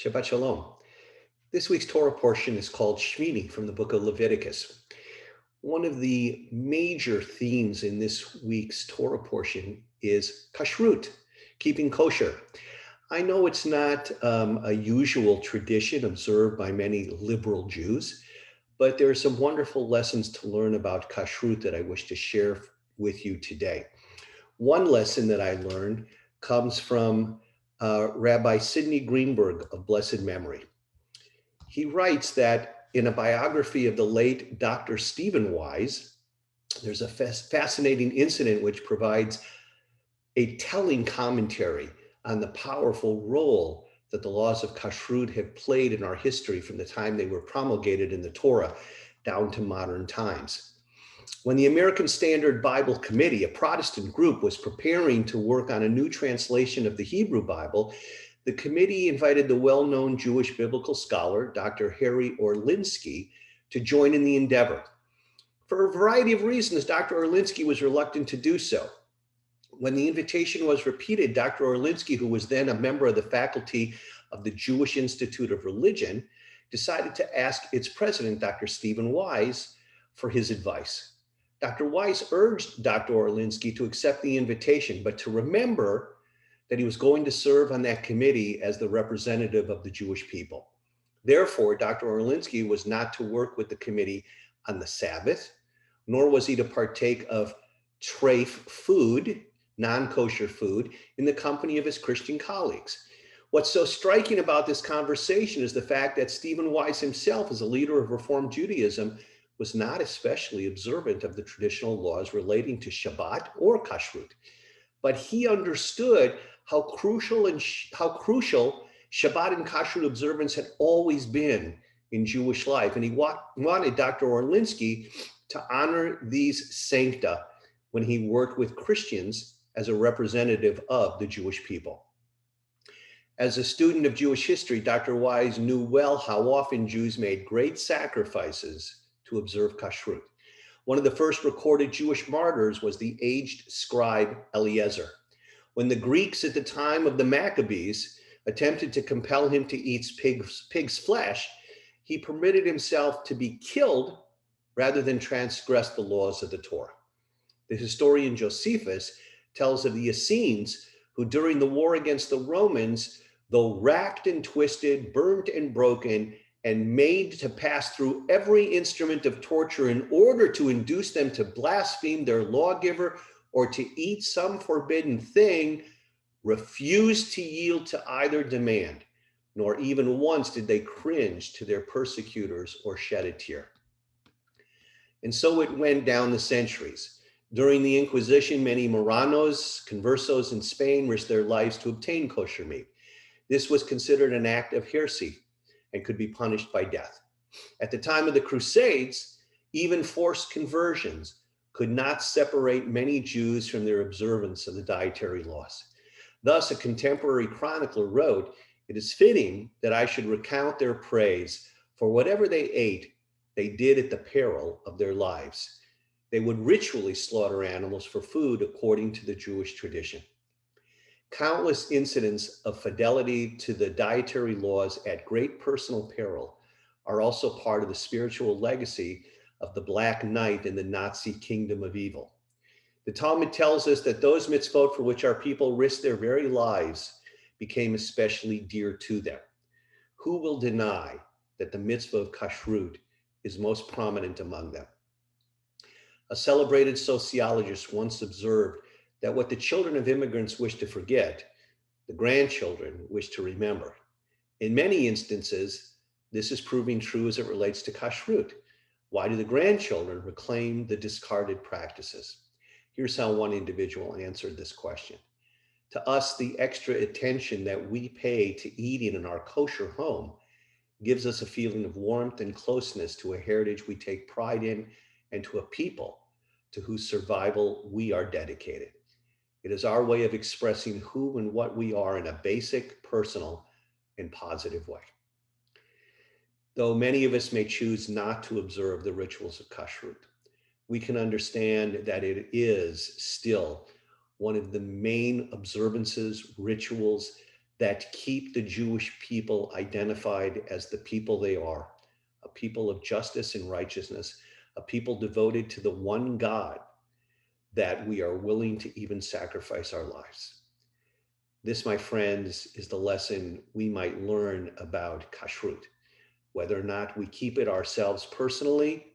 Shabbat Shalom. This week's Torah portion is called Shmini from the book of Leviticus. One of the major themes in this week's Torah portion is kashrut, keeping kosher. I know it's not a usual tradition observed by many liberal Jews, but there are some wonderful lessons to learn about kashrut that I wish to share with you today. One lesson that I learned comes from Rabbi Sidney Greenberg of blessed memory. He writes that in a biography of the late Dr. Stephen Wise, there's a fascinating incident which provides a telling commentary on the powerful role that the laws of kashrut have played in our history from the time they were promulgated in the Torah down to modern times. When the American Standard Bible Committee, a Protestant group, was preparing to work on a new translation of the Hebrew Bible, the committee invited the well-known Jewish biblical scholar, Dr. Harry Orlinsky, to join in the endeavor. For a variety of reasons, Dr. Orlinsky was reluctant to do so. When the invitation was repeated, Dr. Orlinsky, who was then a member of the faculty of the Jewish Institute of Religion, decided to ask its president, Dr. Stephen Wise, for his advice. Dr. Wise urged Dr. Orlinsky to accept the invitation, but to remember that he was going to serve on that committee as the representative of the Jewish people. Therefore, Dr. Orlinsky was not to work with the committee on the Sabbath, nor was he to partake of treif food, non-kosher food, in the company of his Christian colleagues. What's so striking about this conversation is the fact that Stephen Wise himself, as a leader of Reform Judaism, was not especially observant of the traditional laws relating to Shabbat or kashrut, but he understood how crucial Shabbat and kashrut observance had always been in Jewish life, and he wanted Dr. Orlinsky to honor these sancta when he worked with Christians as a representative of the Jewish people. As a student of Jewish history, Dr. Wise knew well how often Jews made great sacrifices to observe kashrut. One of the first recorded Jewish martyrs was the aged scribe Eliezer. When the Greeks at the time of the Maccabees attempted to compel him to eat pig's flesh, he permitted himself to be killed rather than transgress the laws of the Torah. The historian Josephus tells of the Essenes who, during the war against the Romans, though racked and twisted, burnt and broken, and made to pass through every instrument of torture in order to induce them to blaspheme their lawgiver or to eat some forbidden thing, refused to yield to either demand, nor even once did they cringe to their persecutors or shed a tear. And so it went down the centuries. During the Inquisition, many Moranos, conversos in Spain risked their lives to obtain kosher meat. This was considered an act of heresy and could be punished by death. At the time of the Crusades, even forced conversions could not separate many Jews from their observance of the dietary laws. Thus, a contemporary chronicler wrote, "It is fitting that I should recount their praise, for whatever they ate, they did at the peril of their lives. They would ritually slaughter animals for food according to the Jewish tradition." Countless incidents of fidelity to the dietary laws at great personal peril are also part of the spiritual legacy of the Black Knight in the Nazi kingdom of evil. The Talmud tells us that those mitzvot for which our people risked their very lives became especially dear to them. Who will deny that the mitzvah of kashrut is most prominent among them? A celebrated sociologist once observed that what the children of immigrants wish to forget, the grandchildren wish to remember. In many instances, this is proving true as it relates to kashrut. Why do the grandchildren reclaim the discarded practices? Here's how one individual answered this question. To us, the extra attention that we pay to eating in our kosher home gives us a feeling of warmth and closeness to a heritage we take pride in and to a people to whose survival we are dedicated. It is our way of expressing who and what we are in a basic, personal, and positive way. Though many of us may choose not to observe the rituals of kashrut, we can understand that it is still one of the main observances, rituals that keep the Jewish people identified as the people they are, a people of justice and righteousness, a people devoted to the one God, that we are willing to even sacrifice our lives. This, my friends, is the lesson we might learn about kashrut. Whether or not we keep it ourselves personally,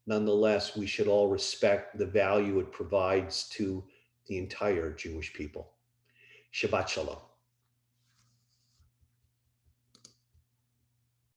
nonetheless, we should all respect the value it provides to the entire Jewish people. Shabbat Shalom.